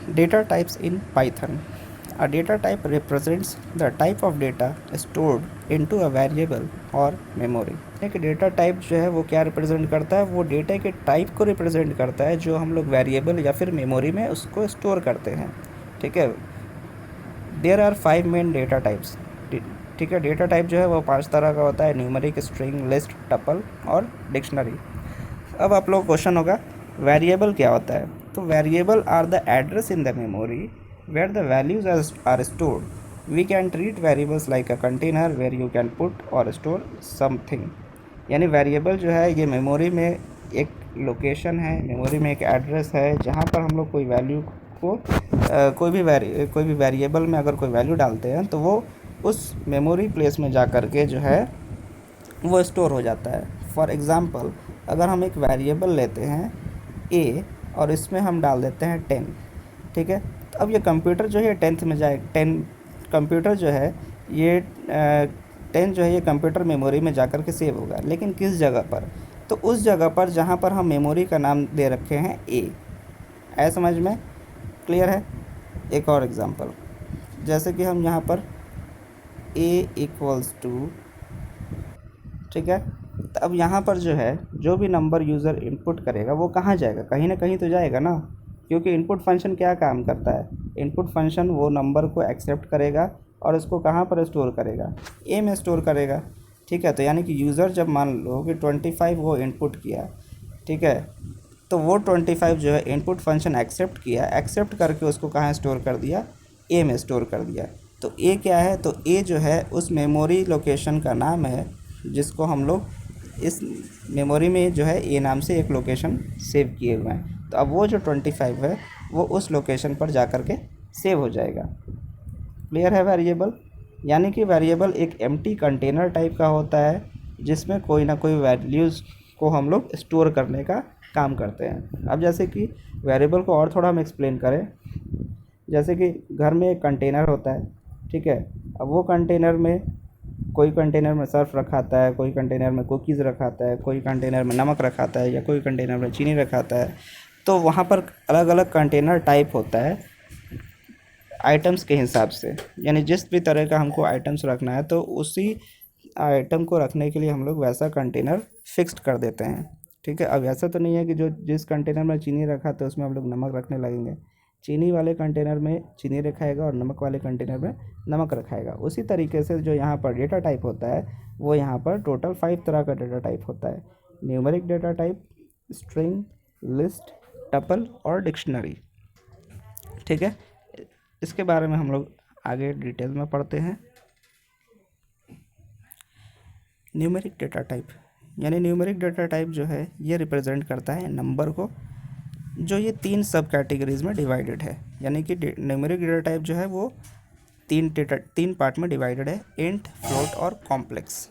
Data types in Python. A data type represents the type of data stored into a variable or memory. एक data type जो है वो क्या represent करता है, वो डेटा के टाइप को रिप्रेजेंट करता है जो हम लोग वेरिएबल या फिर मेमोरी में उसको स्टोर करते हैं. ठीक है. There are 5 main data types. ठीक है. डेटा टाइप जो है वो 5 तरह का होता है: न्यूमेरिक, स्ट्रिंग, लिस्ट, टपल और डिक्शनरी. अब आप लोग क्वेश्चन होगा वेरिएबल क्या होता है. तो variable are the address in the memory where the values are stored. We can treat variables like a container where you can put or store something. यानी वेरिएबल जो है ये मेमोरी में एक लोकेशन है, मेमोरी में एक एड्रेस है जहाँ पर हम लोग कोई वैल्यू को कोई भी वेरिएबल में अगर कोई वैल्यू डालते हैं तो वो उस मेमोरी प्लेस में जा कर के जो है वो स्टोर हो जाता है. फॉर एग्ज़ाम्पल, अगर हम एक वेरिएबल लेते हैं ए और इसमें हम डाल देते हैं 10. ठीक है. तो अब ये कंप्यूटर जो है 10th में जाए 10 कंप्यूटर जो है ये 10 जो है ये कंप्यूटर मेमोरी में जा कर के सेव होगा. लेकिन किस जगह पर? तो उस जगह पर जहाँ पर हम मेमोरी का नाम दे रखे हैं ए. ऐसा समझ में क्लियर है? एक और एग्ज़ाम्पल, जैसे कि हम यहाँ पर ए इक्वल्स टू. ठीक है. तो अब यहाँ पर जो है जो भी नंबर यूज़र इनपुट करेगा वो कहाँ जाएगा? कहीं ना कहीं तो जाएगा ना, क्योंकि इनपुट फंक्शन क्या काम करता है? इनपुट फंक्शन वो नंबर को एक्सेप्ट करेगा और उसको कहाँ पर स्टोर करेगा? ए में स्टोर करेगा. ठीक है. तो यानी कि यूज़र जब मान लो कि 25 वो इनपुट किया, ठीक है, तो वो 25 जो है इनपुट फंक्शन एक्सेप्ट किया, एक्सेप्ट करके उसको कहाँ स्टोर कर दिया? ए में स्टोर कर दिया. तो ए क्या है? तो ए जो है उस मेमोरी लोकेशन का नाम है जिसको हम लोग इस मेमोरी में जो है ए नाम से एक लोकेशन सेव किए हुए हैं. तो अब वो जो 25 है वो उस लोकेशन पर जा कर के सेव हो जाएगा. क्लियर है? वेरिएबल यानी कि वेरिएबल एक एम्प्टी कंटेनर टाइप का होता है जिसमें कोई ना कोई वैल्यूज़ को हम लोग स्टोर करने का काम करते हैं. अब जैसे कि वेरिएबल को और थोड़ा हम एक्सप्लेन करें, जैसे कि घर में एक कंटेनर होता है. ठीक है. अब वो कंटेनर में कोई कंटेनर में सर्फ रखाता है, कोई कंटेनर में कुकीज़ रखाता है, कोई कंटेनर में नमक रखाता है या कोई कंटेनर में चीनी रखाता है. तो वहाँ पर अलग अलग कंटेनर टाइप होता है आइटम्स के हिसाब से. यानी जिस भी तरह का हमको आइटम्स रखना है तो उसी आइटम को रखने के लिए हम लोग वैसा कंटेनर फिक्स्ड कर देते हैं. ठीक है. अब ऐसा तो नहीं है कि जो जिस कंटेनर में चीनी रखा तो उसमें हम लोग नमक रखने लगेंगे. चीनी वाले कंटेनर में चीनी रखाएगा और नमक वाले कंटेनर में नमक रखाएगा. उसी तरीके से जो यहाँ पर डेटा टाइप होता है वो यहाँ पर टोटल 5 तरह का डेटा टाइप होता है: numeric data type, string, list, tuple और डिक्शनरी. ठीक है. इसके बारे में हम लोग आगे डिटेल में पढ़ते हैं. न्यूमेरिक डेटा टाइप यानी न्यूमेरिक डेटा टाइप जो है ये रिप्रेजेंट करता है नंबर को, जो ये 3 सब कैटेगरीज में डिवाइडेड है. यानी कि न्यूमेरिक डेटा टाइप जो है वो 3 पार्ट में डिवाइडेड है: इंट, फ्लोट और complex.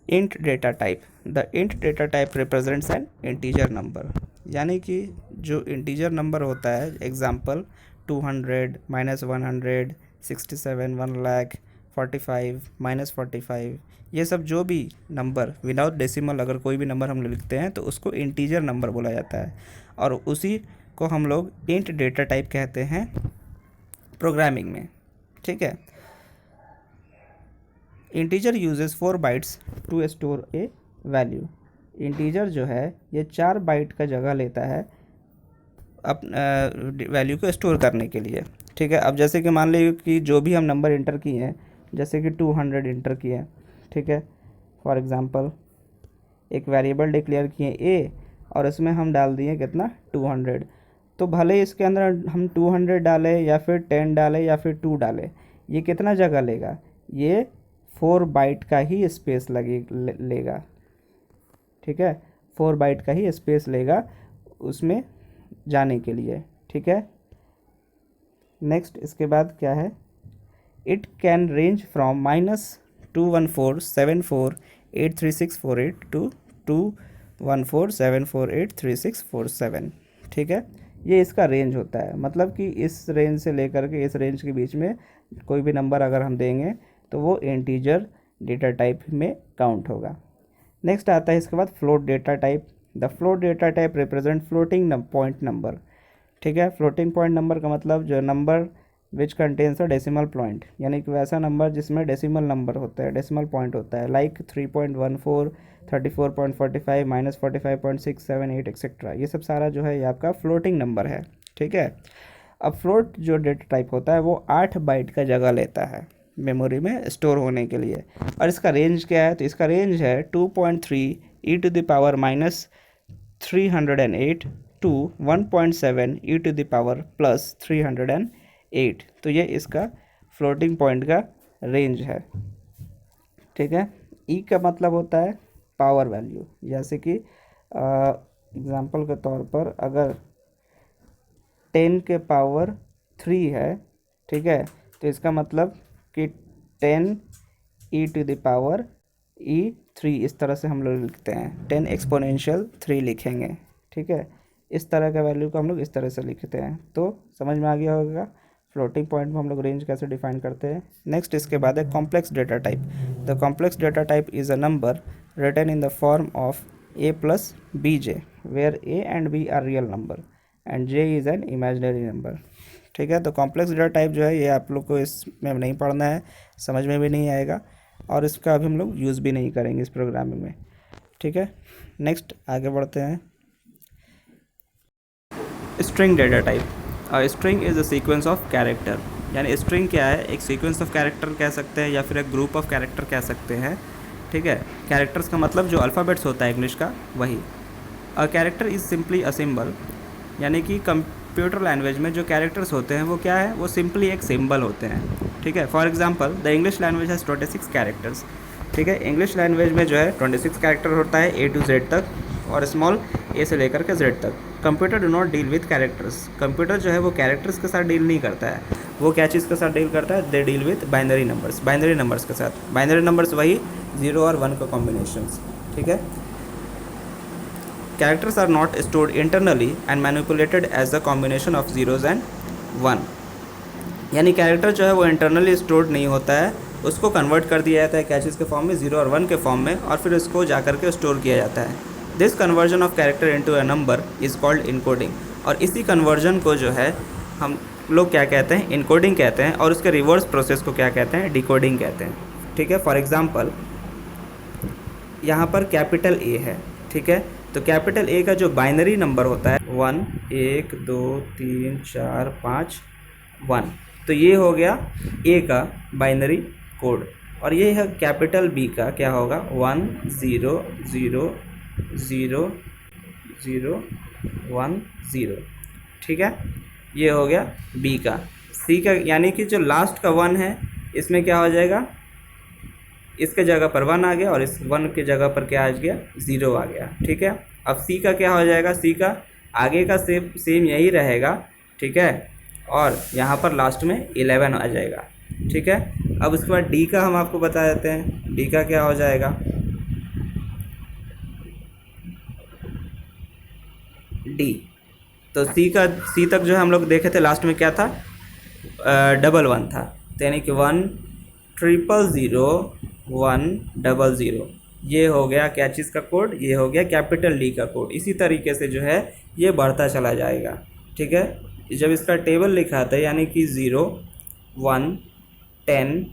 Int data type. The int data type represents an integer number. यानी कि जो इंटीजर नंबर होता है, एग्जांपल 200, -100, 67, 1 लाख, 45, -45, ये सब जो भी नंबर विदाउट डेसिमल अगर कोई भी नंबर हम लिखते हैं तो उसको इंटीजर नंबर बोला जाता है और उसी को हम लोग इंट डेटा टाइप कहते हैं प्रोग्रामिंग में. ठीक है. Integer uses 4 bytes to store a value. Integer जो है ये 4 बाइट का जगह लेता है वैल्यू को स्टोर करने के लिए. ठीक है. अब जैसे कि मान लीजिए कि जो भी हम नंबर इंटर किए हैं, जैसे कि 200 इंटर किए हैं. ठीक है. फॉर एग्ज़ाम्पल एक वेरिएबल डिक्लेयर किए ए और इसमें हम डाल दिए कितना? 200. तो भले ही इसके अंदर हम 200 डालें या फिर 10 डालें या फिर 2 डालें, ये कितना जगह लेगा? ये 4 बाइट का ही स्पेस लेगा. ठीक है. 4 बाइट का ही स्पेस लेगा उसमें जाने के लिए. ठीक है. नेक्स्ट इसके बाद क्या है? It can range from -214748368 to 214748367. ठीक है. ये इसका रेंज होता है, मतलब कि इस रेंज से लेकर के इस रेंज के बीच में कोई भी नंबर अगर हम देंगे तो वो इंटीजर डेटा टाइप में काउंट होगा. नेक्स्ट आता है इसके बाद float data type. The float data type represent floating point number. ठीक है। फ्लोटिंग पॉइंट नंबर का मतलब जो number which contains a decimal point, यानी कि वैसा नंबर जिसमें डेसिमल नंबर होता है, डेसिमल पॉइंट होता है, लाइक 3.14, 34.45, -45.678 एक्सेट्रा। ये सब सारा जो है ये आपका फ्लोटिंग नंबर है, ठीक है। अब फ्लोट जो डेटा टाइप होता है वो 8 बाइट का जगह लेता है मेमोरी में स्टोर होने के लिए। और इसका रेंज क्या है, तो इसका रेंज है 2.3 e⁻³ टू 1.7 e⁻+308। तो ये इसका फ्लोटिंग पॉइंट का रेंज है, ठीक है। ई का मतलब होता है पावर वैल्यू, जैसे कि एग्जांपल के तौर पर अगर 10 के पावर 3 है, ठीक है, तो इसका मतलब कि 10e⁻³ इस तरह से हम लोग लिखते हैं, 10 एक्सपोनेंशियल 3 लिखेंगे, ठीक है। इस तरह का वैल्यू को हम लोग इस तरह से लिखते हैं। तो समझ में आ गया होगा फ्लोटिंग पॉइंट में हम लोग रेंज कैसे डिफाइन करते हैं। नेक्स्ट इसके बाद है complex data type. The complex data type is a number written in the form of a+bj where a and b are real number and j is an imaginary number, ठीक है। तो complex data type जो है ये आप लोग को इसमें नहीं पढ़ना है, समझ में भी नहीं आएगा, और इसका अभी हम लोग यूज़ भी नहीं करेंगे इस प्रोग्रामिंग में, ठीक है। नेक्स्ट आगे बढ़ते हैं। String data type. String is a sequence of character, यानी स्ट्रिंग क्या है, एक सीक्वेंस ऑफ कैरेक्टर कह सकते हैं या फिर एक ग्रुप ऑफ कैरेक्टर कह सकते हैं, ठीक है। कैरेक्टर्स का मतलब जो अल्फ़ाबेट्स होता है इंग्लिश का, वही। A character is simply a symbol, यानी कि कंप्यूटर लैंग्वेज में जो कैरेक्टर्स होते हैं वो क्या है, वो सिंपली एक सिंबल होते हैं, ठीक है। For example the English language has 26 characters, ठीक है। इंग्लिश लैंग्वेज में जो है 26 कैरेक्टर होता है A to Z तक, और स्मॉल a से लेकर के Z तक। Computer do not deal with characters, computer जो है वो कैरेक्टर्स के साथ डील नहीं करता है, वो क्या चीज़ के साथ डील करता है, they deal with binary numbers, binary numbers के साथ। बाइनरी नंबर्स वही 0 और 1 का कॉम्बिनेशंस, ठीक है। Characters are not stored internally and manipulated as the combination of zeros and 1, यानी कैरेक्टर जो है वो इंटरनली स्टोर्ड नहीं होता है, उसको कन्वर्ट कर दिया जाता है क्या चीज़ के फॉर्म में, 0 और 1 के फॉर्म में, और फिर उसको जा करके स्टोर किया जाता है। This conversion of character into a number is called encoding, और इसी कन्वर्जन को जो है हम लोग क्या कहते हैं, इनकोडिंग कहते हैं, और उसके रिवर्स प्रोसेस को क्या कहते हैं, डिकोडिंग कहते हैं, ठीक है। फॉर एग्जांपल यहाँ पर कैपिटल A है, ठीक है, तो कैपिटल A का जो बाइनरी नंबर होता है 1 1 2 3 4 5 1, तो ये हो गया A का बाइनरी कोड, और ये है कैपिटल B का क्या होगा 1 0 0 0 0 1 0, ठीक है। ये हो गया B का। C का यानी कि जो लास्ट का 1 है इसमें क्या हो जाएगा, इसके जगह पर 1 आ गया, और इस 1 के जगह पर क्या आ गया, 0 आ गया, ठीक है। अब C का क्या हो जाएगा, C का आगे का सेम यही रहेगा, ठीक है, और यहाँ पर लास्ट में 11 आ जाएगा, ठीक है। अब उसके बाद D का हम आपको बता देते हैं, D का क्या हो जाएगा, D। तो C तक जो है हम लोग देखे थे लास्ट में क्या था, 1 था, तो यानी कि 1 0 0 1 0 0, ये हो गया क्या चीज़ का कोड, ये हो गया कैपिटल D का कोड। इसी तरीके से जो है ये बढ़ता चला जाएगा, ठीक है। जब इसका टेबल लिखा था यानी कि 0 1 10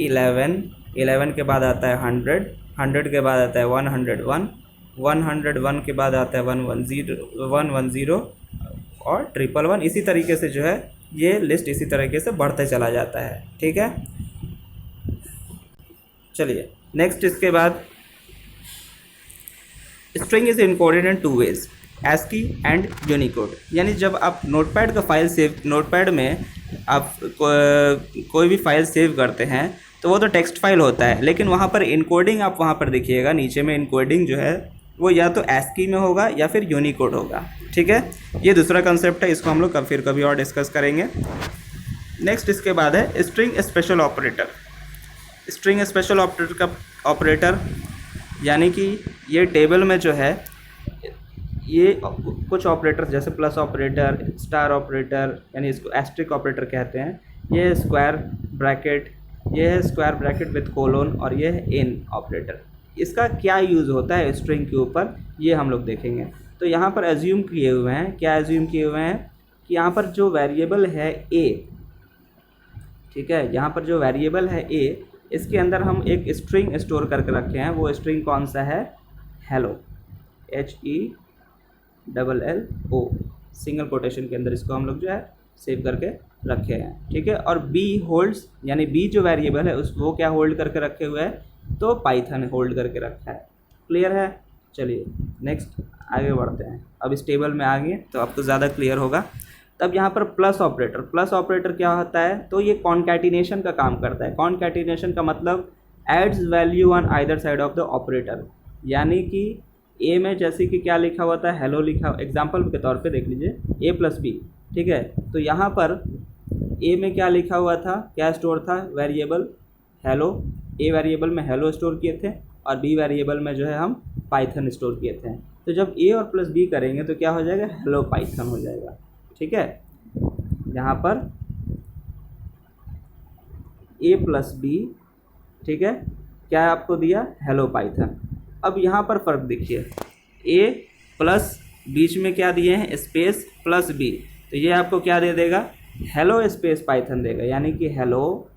11, 11 के बाद आता है 100, 100 के बाद आता है 101, 101 के बाद आता है 110 और 111। इसी तरीके से जो है ये लिस्ट इसी तरीके से बढ़ते चला जाता है, ठीक है। चलिए नेक्स्ट इसके बाद string is encoded in 2 ways, ASCII and Unicode, यानी जब आप नोटपैड का फाइल सेव, नोटपैड में आप कोई भी फाइल सेव करते हैं तो वो तो टेक्स्ट फाइल होता है, लेकिन वहाँ पर इनकोडिंग आप वहाँ पर देखिएगा नीचे में, इनकोडिंग जो है वो या तो ASCII में होगा या फिर यूनिकोड होगा, ठीक है। ये दूसरा कंसेप्ट है, इसको हम लोग फिर कभी और डिस्कस करेंगे। नेक्स्ट इसके बाद है string special operator. String special operator यानी कि ये टेबल में जो है ये कुछ ऑपरेटर जैसे प्लस ऑपरेटर, स्टार ऑपरेटर, यानी इसको एस्ट्रिक ऑपरेटर कहते हैं, ये है स्क्वायर ब्रैकेट, ये है स्क्वायर ब्रैकेट विद कोलोन, और ये है इन ऑपरेटर। इसका क्या यूज़ होता है स्ट्रिंग के ऊपर ये हम लोग देखेंगे। तो यहाँ पर एज्यूम किए हुए हैं, क्या एज्यूम किए हुए हैं कि यहाँ पर जो वेरिएबल है ए, ठीक है, यहाँ पर जो वेरिएबल है ए, इसके अंदर हम एक स्ट्रिंग स्टोर करके रखे हैं। वो स्ट्रिंग कौन सा है? हेलो, HELLO, सिंगल कोटेशन के अंदर इसको हम लोग जो है सेव करके रखे हैं, ठीक है। और बी होल्ड्स, यानी बी जो वेरिएबल है उस वो क्या होल्ड करके रखे हुए है? तो पाइथन होल्ड करके रखा है। क्लियर है? चलिए नेक्स्ट आगे बढ़ते हैं। अब इस टेबल में आ गए तो आपको ज़्यादा क्लियर होगा। तब यहाँ पर प्लस ऑपरेटर, प्लस ऑपरेटर क्या होता है? तो ये कॉन्कैटिनेशन का काम करता है। कॉन्कैटिनेशन का मतलब adds value on either side of the operator, यानी कि ए में जैसे कि क्या लिखा हुआ था? हेलो लिखा, एग्जाम्पल के तौर पे देख लीजिए, A+B, ठीक है। तो यहाँ पर ए में क्या लिखा हुआ था? क्या स्टोर था? Variable hello. ए वेरिएबल में हेलो स्टोर किए थे और बी वेरिएबल में जो है हम पाइथन स्टोर किए थे। तो जब ए और प्लस बी करेंगे तो क्या हो जाएगा? हेलो पाइथन हो जाएगा, ठीक है। यहाँ पर A+B, ठीक है, क्या आपको दिया? Hello Python. अब यहाँ पर फ़र्क देखिए, ए प्लस बीच में क्या दिए हैं? स्पेस प्लस बी, तो ये आपको क्या दे देगा? हेलो स्पेस पाइथन देगा, यानी कि हेलो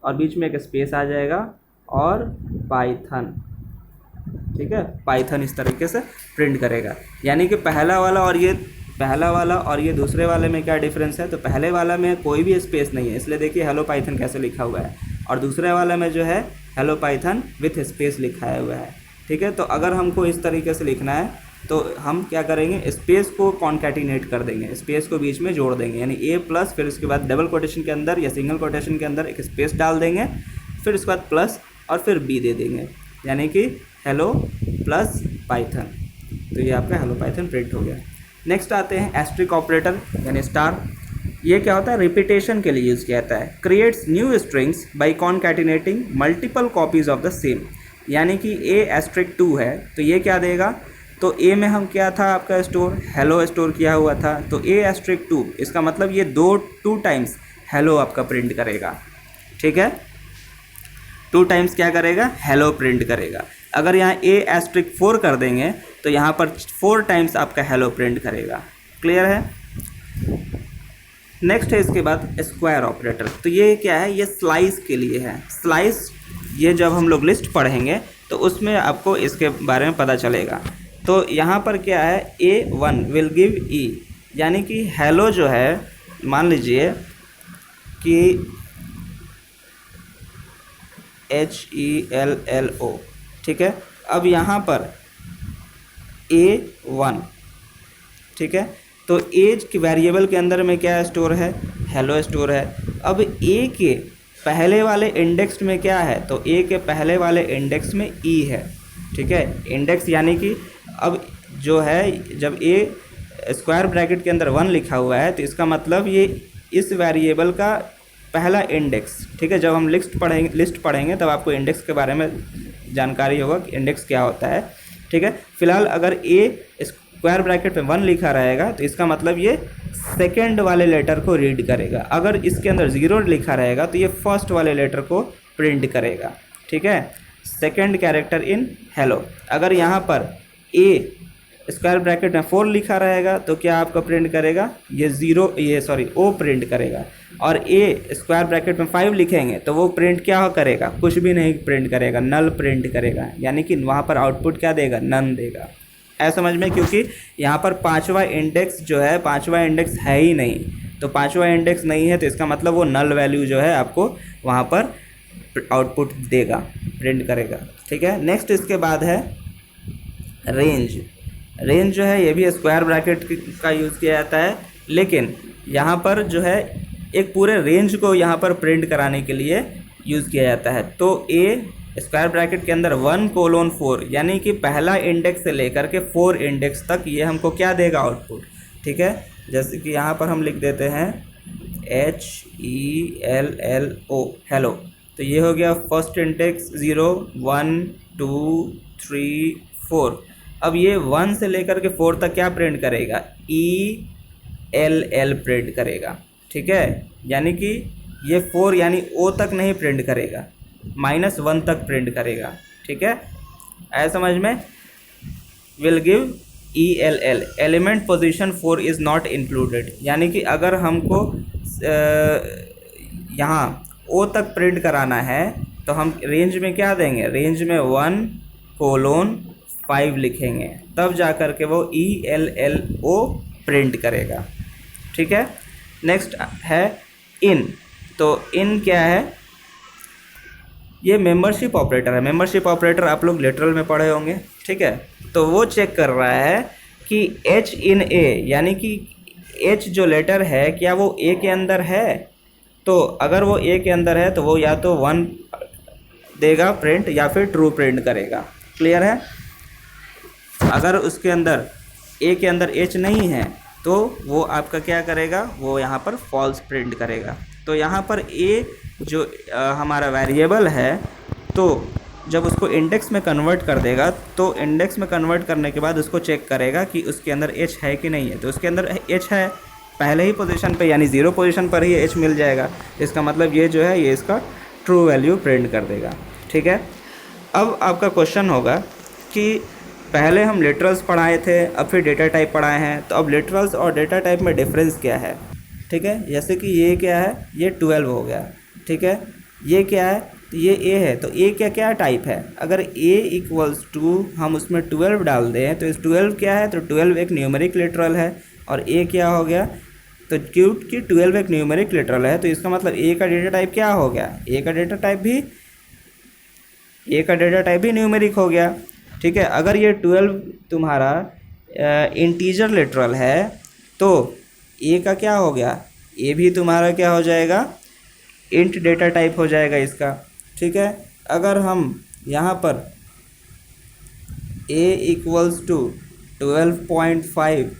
और बीच में एक स्पेस आ जाएगा और पाइथन, ठीक है। पाइथन इस तरीके से प्रिंट करेगा। यानी कि पहला वाला और ये दूसरे वाले में क्या डिफरेंस है? तो पहले वाला में कोई भी स्पेस नहीं है, इसलिए देखिए हेलो पाइथन कैसे लिखा हुआ है, और दूसरे वाले में जो है हेलो पाइथन विथ स्पेस लिखा हुआ है, ठीक है। तो अगर हमको इस तरीके से लिखना है तो हम क्या करेंगे? स्पेस को कॉन्कैटिनेट कर देंगे, स्पेस को बीच में जोड़ देंगे, यानी ए प्लस, फिर उसके बाद डबल कोटेशन के अंदर या सिंगल कोटेशन के अंदर एक स्पेस डाल देंगे, फिर उसके बाद प्लस और फिर बी दे देंगे, यानी कि हेलो प्लस पाइथन। तो ये आपका हेलो पाइथन प्रिंट हो गया। नेक्स्ट आते हैं एस्ट्रिक ऑपरेटर, यानी स्टार। ये क्या होता है? रिपीटेशन के लिए यूज़ किया जाता है। Creates new strings by concatenating multiple copies of the same, यानी कि A*2 है तो ये क्या देगा? तो ए में हम क्या था आपका स्टोर? हेलो स्टोर किया हुआ था, तो A*2 इसका मतलब ये टू टाइम्स हेलो आपका प्रिंट करेगा, ठीक है। 2 टाइम्स क्या करेगा? हेलो प्रिंट करेगा। अगर यहाँ A*4 कर देंगे तो यहाँ पर 4 टाइम्स आपका हेलो प्रिंट करेगा। क्लियर है? नेक्स्ट है इसके बाद स्क्वायर ऑपरेटर। तो ये क्या है? ये स्लाइस के लिए है। स्लाइस, ये जब हम लोग लिस्ट पढ़ेंगे तो उसमें आपको इसके बारे में पता चलेगा। तो यहाँ पर क्या है? A1 विल गिव E, यानी कि हेलो जो है, मान लीजिए कि HELLO, ठीक है। अब यहाँ पर A1, ठीक है, तो एज के वेरिएबल के अंदर में क्या स्टोर है? हेलो स्टोर है। अब ए के पहले वाले इंडेक्स में क्या है? तो ए के पहले वाले इंडेक्स में ई है, ठीक है। इंडेक्स यानी कि अब जो है, जब ए स्क्वायर ब्रैकेट के अंदर 1 लिखा हुआ है तो इसका मतलब ये इस वेरिएबल का पहला इंडेक्स, ठीक है। जब हम लिस्ट पढ़ेंगे तब आपको इंडेक्स के बारे में जानकारी होगा कि इंडेक्स क्या होता है, ठीक है। फिलहाल अगर ए स्क्वायर ब्रैकेट में 1 लिखा रहेगा तो इसका मतलब ये सेकेंड वाले लेटर को रीड करेगा। अगर इसके अंदर 0 लिखा रहेगा तो ये फर्स्ट वाले लेटर को प्रिंट करेगा, ठीक है। Second character in hello. अगर यहाँ पर ए स्क्वायर ब्रैकेट में 4 लिखा रहेगा तो क्या आपका प्रिंट करेगा? ओ प्रिंट करेगा। और ए स्क्वायर ब्रैकेट में 5 लिखेंगे तो वो प्रिंट क्या करेगा? कुछ भी नहीं प्रिंट करेगा, नल प्रिंट करेगा, यानी कि वहाँ पर आउटपुट क्या देगा? नन देगा। ऐसा समझ में, क्योंकि यहाँ पर 5वां इंडेक्स जो है, 5वां इंडेक्स है ही नहीं, तो 5वां इंडेक्स नहीं है तो इसका मतलब वो नल वैल्यू जो है आपको वहाँ पर आउटपुट देगा, प्रिंट करेगा, ठीक है। नेक्स्ट इसके बाद है रेंज। रेंज जो है ये भी स्क्वायर ब्रैकेट का यूज़ किया जाता है, लेकिन यहाँ पर जो है एक पूरे रेंज को यहाँ पर प्रिंट कराने के लिए यूज़ किया जाता है। तो ए स्क्वायर ब्रैकेट के अंदर 1:4, यानी कि पहला इंडेक्स से लेकर के 4 इंडेक्स तक ये हमको क्या देगा? आउटपुट, ठीक है। जैसे कि यहाँ पर हम लिख देते हैं HELLO, हेलो। तो ये हो गया फर्स्ट इंडेक्स 0, 1, 2, 3, 4। अब ये 1 से लेकर के 4 तक क्या प्रिंट करेगा? ELL प्रिंट करेगा, ठीक है। यानी कि ये 4 यानी O तक नहीं प्रिंट करेगा, -1 तक प्रिंट करेगा, ठीक है। ऐसा समझ में? Will give ELL element position 4 is not included, यानी कि अगर हमको यहाँ O तक प्रिंट कराना है तो हम रेंज में क्या देंगे, रेंज में 1:5 लिखेंगे, तब जा कर के वो ELLO प्रिंट करेगा। ठीक है। नेक्स्ट है इन। तो इन क्या है, ये मेंबरशिप ऑपरेटर है। मेंबरशिप ऑपरेटर आप लोग लिटरल में पढ़े होंगे। ठीक है। तो वो चेक कर रहा है कि H इन A, यानी कि H जो लेटर है क्या वो A के अंदर है। तो अगर वो A के अंदर है तो वो या तो 1 देगा प्रिंट या फिर ट्रू प्रिंट करेगा। क्लियर है। अगर उसके अंदर A के अंदर H नहीं है तो वो आपका क्या करेगा, वो यहाँ पर फॉल्स प्रिंट करेगा। तो यहाँ पर A जो हमारा वेरिएबल है, तो जब उसको इंडेक्स में कन्वर्ट कर देगा तो इंडेक्स में कन्वर्ट करने के बाद उसको चेक करेगा कि उसके अंदर H है कि नहीं है। तो उसके अंदर H है पहले ही पोजीशन पे, यानी 0 पोजीशन पर ही H मिल जाएगा। इसका मतलब ये जो है ये इसका ट्रू वैल्यू प्रिंट कर देगा। ठीक है। अब आपका क्वेश्चन होगा कि पहले हम लिटरल्स पढ़ाए थे, अब फिर डेटा टाइप पढ़ाए हैं, तो अब लिटरल्स और डेटा टाइप में डिफरेंस क्या है। ठीक है। जैसे कि ये क्या है, ये 12 हो गया। ठीक है। ये क्या है, तो ये A है, तो A क्या क्या टाइप है। अगर A इक्वल्स टू हम उसमें 12 डाल दें तो इस 12 क्या है, तो 12 एक न्यूमेरिक लिटरल है। और A क्या हो गया, तो क्यूट की 12 एक न्यूमेरिक लिटरल है, तो इसका मतलब A का डेटा टाइप क्या हो गया, A का डेटा टाइप भी न्यूमेरिक हो गया। ठीक है। अगर ये 12 तुम्हारा इंटीजर लिटरल है तो A का क्या हो गया, A भी तुम्हारा क्या हो जाएगा, इंट डेटा टाइप हो जाएगा इसका। ठीक है। अगर हम यहाँ पर A इक्वल्स टू 12.5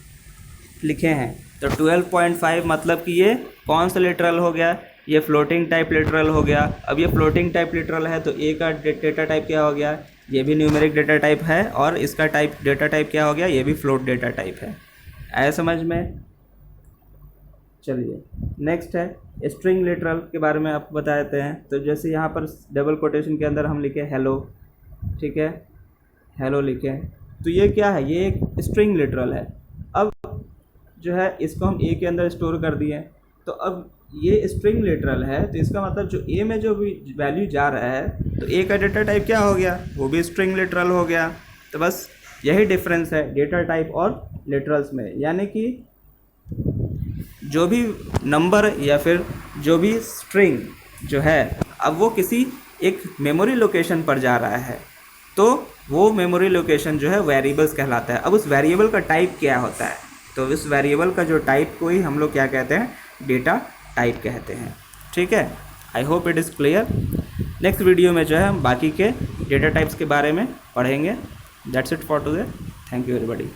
लिखे हैं तो 12.5 मतलब कि ये कौन सा लिटरल हो गया, ये फ्लोटिंग टाइप लिटरल हो गया। अब ये फ्लोटिंग टाइप लिटरल है तो A का डेटा टाइप क्या हो गया, ये भी न्यूमेरिक डेटा टाइप है, और इसका डेटा टाइप क्या हो गया, ये भी फ्लोट डेटा टाइप है। आया समझ में। चलिए नेक्स्ट है स्ट्रिंग लिटरल के बारे में आपको बता देते हैं। तो जैसे यहाँ पर डबल कोटेशन के अंदर हम लिखे हेलो। ठीक है। हेलो लिखे, तो ये क्या है, ये एक स्ट्रिंग लिटरल है। अब जो है इसको हम A के अंदर स्टोर कर दिए, तो अब ये स्ट्रिंग लिटरल है, तो इसका मतलब जो A में जो भी वैल्यू जा रहा है तो A का डेटा टाइप क्या हो गया, वो भी स्ट्रिंग लिटरल हो गया। तो बस यही डिफरेंस है डेटा टाइप और लिटरल्स में, यानी कि जो भी नंबर या फिर जो भी स्ट्रिंग जो है अब वो किसी एक मेमोरी लोकेशन पर जा रहा है, तो वो मेमोरी लोकेशन जो है वेरिएबल्स कहलाता है। अब उस वेरिएबल का टाइप क्या होता है, तो उस वेरिएबल का जो टाइप को ही हम लोग क्या कहते हैं, डेटा टाइप कहते हैं। ठीक है। I hope it is clear. Next video में जो है हम बाकी के डेटा टाइप्स के बारे में पढ़ेंगे। That's it for today. Thank you everybody.